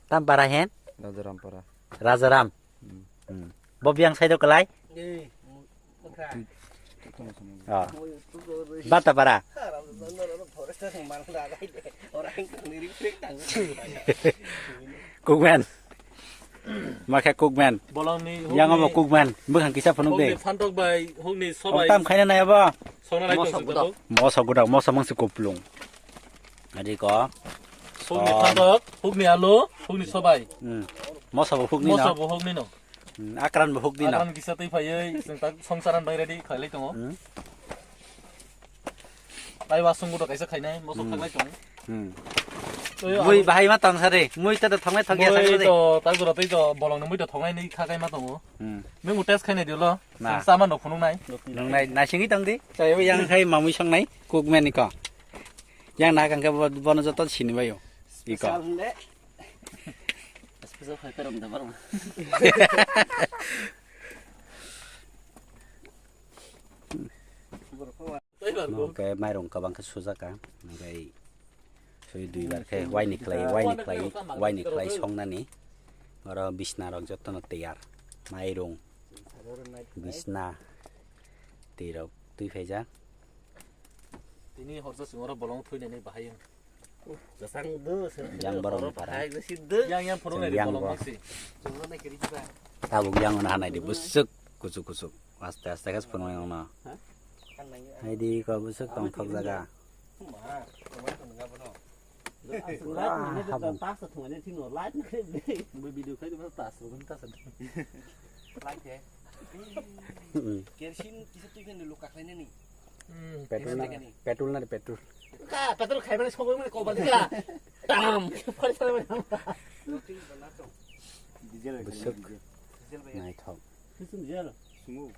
Tam para hen? Rajaram para. Rajaram. Bobiang saya tu kelai? Oh. Bata para. Cookman. Makai cookman. Yang apa cookman? Bukan kisah penuh deh. Fantok bay, hukni sobai. Tam kaya na apa? Sona lai tong sudah. Mosa gudak, mosa mangsi koplung. Adi ko. Hukni fantok, hukni alo, hukni sobai. Mosa buhuk ni Mosa na. bo hukni no. Akran buhuk ni na. Akan kisah tu payah, sengtak songsaran bay ready khai lai tong. Lai wasung gudak kaisa khai nai, mosa khai lai tong. Mui bahai ma tang sare. Mui ta thongai thongya Moi sare. to tai gura tai to bolong moi to thongai nei kha kai ma tong. Meng test khai nai diolo. Nah. Sama no phunung nai. Nung nai na singi tang di. Saya yang hai mamui sang nai cookman ni ko. Yang na kang ka bono joto sini bayo. Iko. Especial khai karam da barma. Cái mai rong ka bang ka suza ka. Ngai soi dui bar ke wai ni klai song na ni. Ora bisna rok joto no tayar. Mai rong bisna tirok tui pheja. Ini horsa singora bolong thui nei bahai. Jasang do. Yang barong para. Yang phunung nei Yang bolong bo. maksi. Jumlah nak kiri juga. Tabuk yang na hanai di busuk kusuk. Aste aste kas puno yang na. Hai di ko busuk tong thok jaga. Ini tu tas tu ni tinggal light ni. Moi video khai tu tas ro kan tas. Light je. Kersin kisah tu kan dulu kak lainnya ni. Petrol na petrol. Kak, betul khai mana semua mana kau balik lah. Tam, pada sana mana. Busuk. Nai thok. Kisah dia lah. Semua.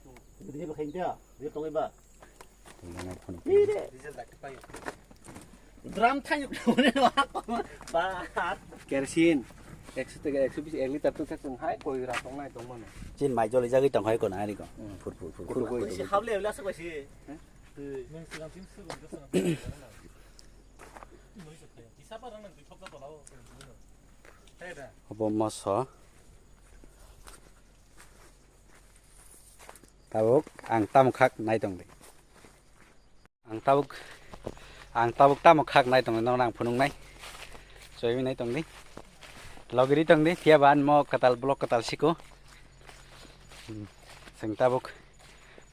Dia pakai dia. Dia tunggu ba. Ngai phun. Diesel tak pakai. Drum tanya mana wak. Bahat. Kersin. 120 liter tu tak hai koi ratong nai tong mana. Chin mai joli jagi tong hai ko na ni ko. Phut. Si hau le lah sekali si. Meng silang tim su lo sana. Moi se khai. Kisah pa rang tu thok ta lao. Hai da. Obo moso. Tabuk ang tam khak nai tong de. Ang tabuk tam khak nai tong nang nang phunung nai. Soi nai tong di. Logiri tong di thia ban mo katal blok katal siko. Sing tabuk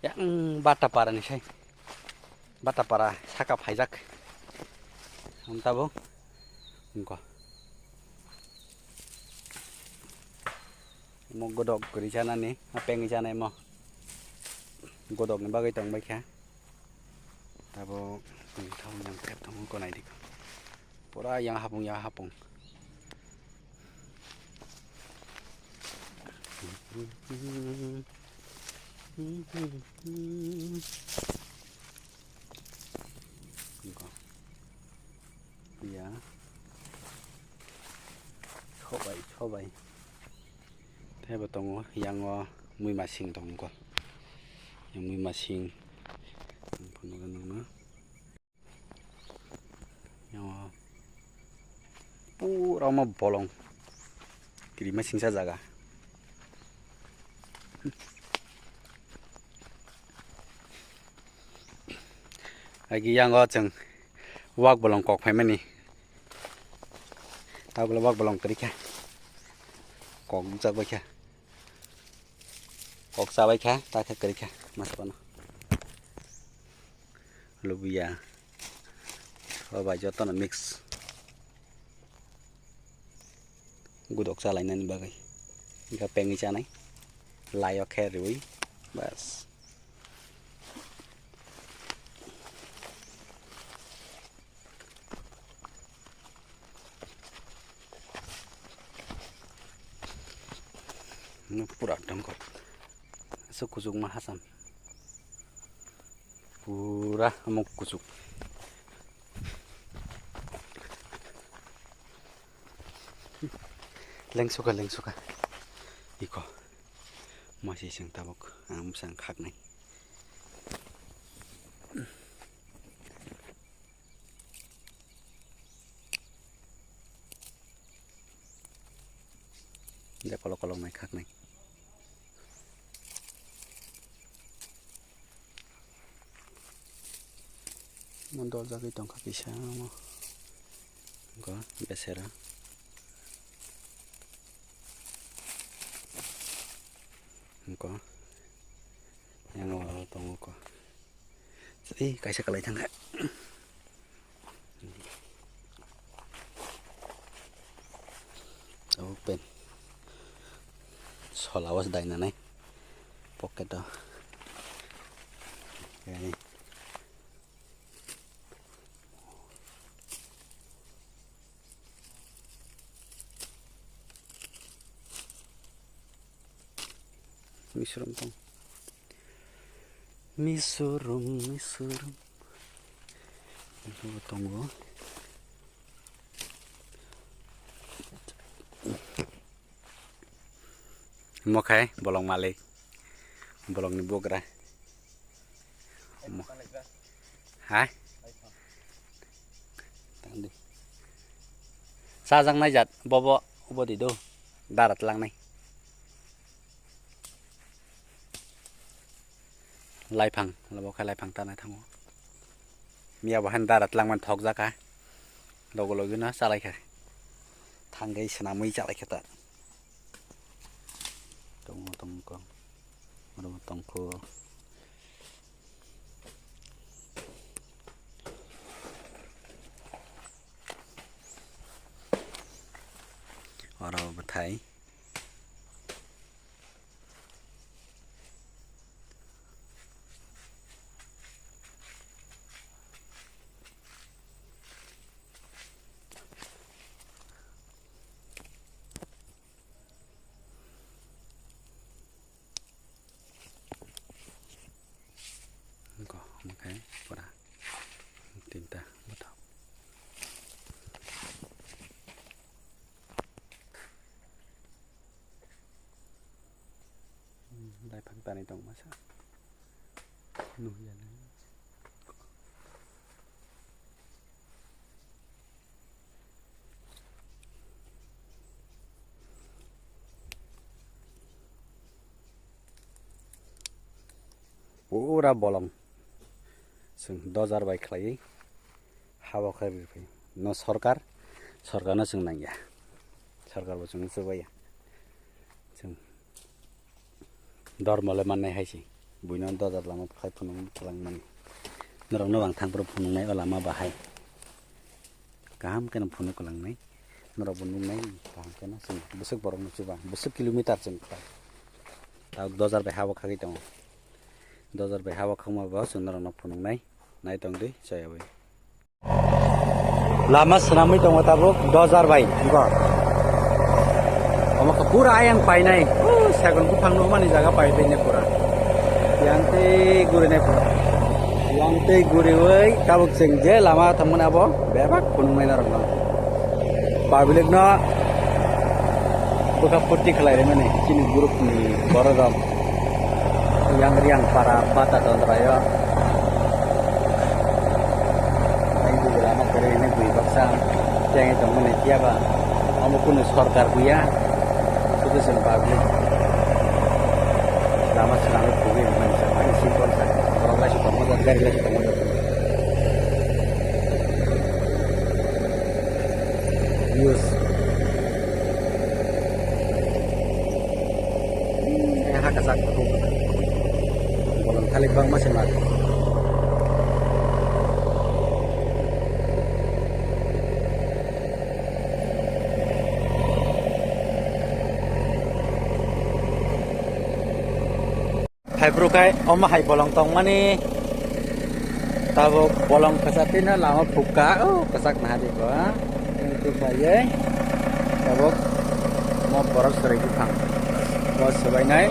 yang bata para ni sai. Bata para saka phaijak. Ang tabuk ko. Mo godok guri jana ni apeng jana mo. Godok ni bagai tong bai kha. Tabo thong yang tep thong ko nai dik. Pura yang hapung. Ya. Chobai. Thế bà tông yang mui masing tong ko. Yang mui masing. Puno ganung na. Yang pura ma bolong. Kiri masing sa jaga. Lagi yang jeng wak bolong kok phai mani. Tao bela wak bolong kri kha. Kok jak bai kha. Kok sa bai kha, ta kha kri kha. Mas kono. Lubia. Bai joto na mix. Gudok sa lain ni bagai. Ika pengi cha nai. Lai khe rui. Bas. Nó pura dangkot. Sukusuk mahasam. Pura amok kusuk. Leng suka. Iko. Masih sing tabok am sang khak nai. Dia kolok-kolok naik hak naik. Mondol jagi tong kaki sama. Enggak, besera. Enggak. Yang awal tong ko. Kaisa kalay tangga. Open. Solawas dai nanay. Pocket daw. Yan. Misurum tong. Misurum. Tunggu. Mau kai bolong malik. Bolong ni bogra. Hai. Tandi. Sajang nai jat bobo ubo di do. Darat lang nai. Laifang, labo kai laifang ta nai thango. Mia bahan darat lang man thok jaka. Logo na salai kha. Thangai sanamui jalai khata. Tong ko. Maro tong ko. Ora bathai. Okay, pura tinta betul. Đây phăng ta này tổng mà sao? Nuôi vậy này. Pura bolong. Sing 2000 baik lagi hawa khair no sarkar no sing nang ya sarkar bo sing sewa ya sing dormale manai hai si buino 2000 lama khai phunung tlang man norong no bang thang pro phunung nai lama bahai kaham ken phunu kolang nai noro bunung nai kaham ken sing besuk borong nu chuba besuk kilometer sing ta 2000 bai hawa khagi tong 2000 bai hawa khama ba sing norong no phunung nai nai tong di saya bai lama senamai tong tabuk 2000 bai ko oma ka pura ayang pai nai sagon ku phang no mani jaga pai be ne pura yang te gure ne pura yang te gure wei tabuk sing je lama thamna abo bebak punung mai narang no public no buka putih khalai re mane chini group ni borodam yang riang para bata tondrayo ini bui baksa yang itu mana siapa kamu pun sarkar buya sudah sempurna lama sekali bui macam ini simpel saja orang lain suka modal gari lagi suka modal use hak asak tu bolong kali bang masih mati hai brukai oma hai bolong tong mani tabok bolong kasatina lama buka kasak nah di ko itu baye tabok mo borok 1000 phang bos sebai nai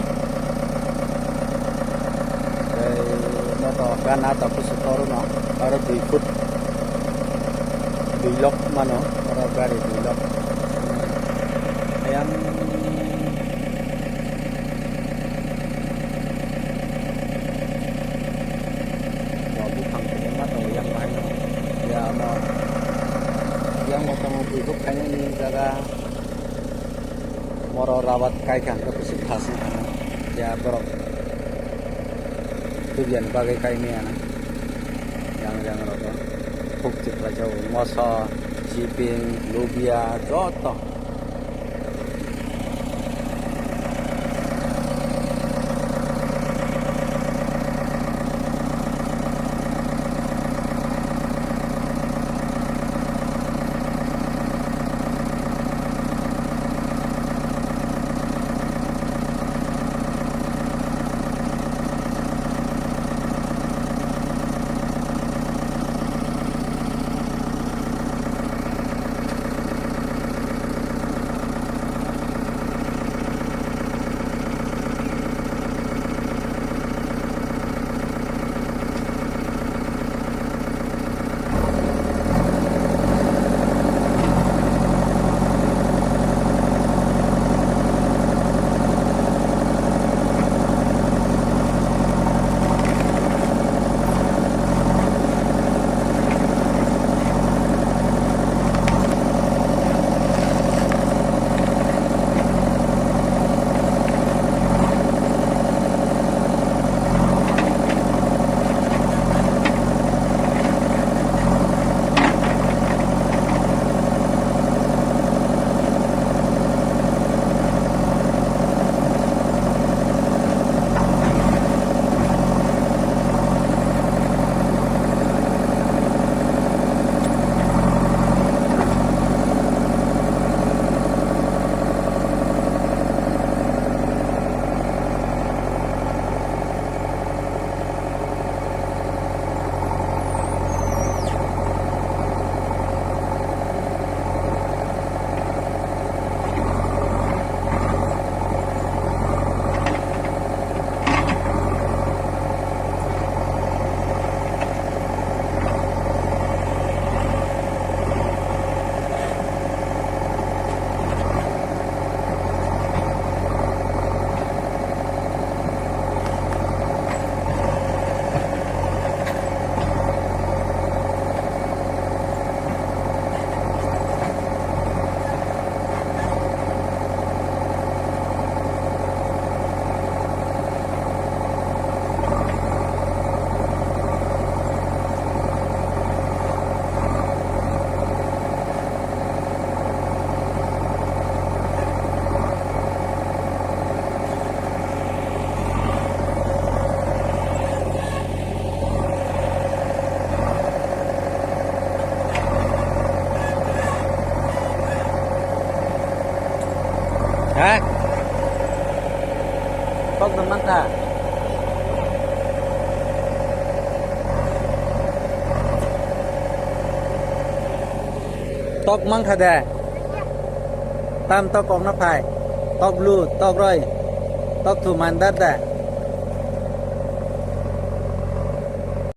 no to kana to pusotor no aro 2 foot 2 lok mano aro gari 2 lok yang yang mau kamu hidup kayaknya ini jaga moro rawat kai kan ke pusip khasi ya borok tujuan bagai kai ni ana yang roko phuk chipla jau moso siping lubia joto ha kok teman ta tok mang tha da tam tok kong na phai tok lu tok roi tok thu man dat da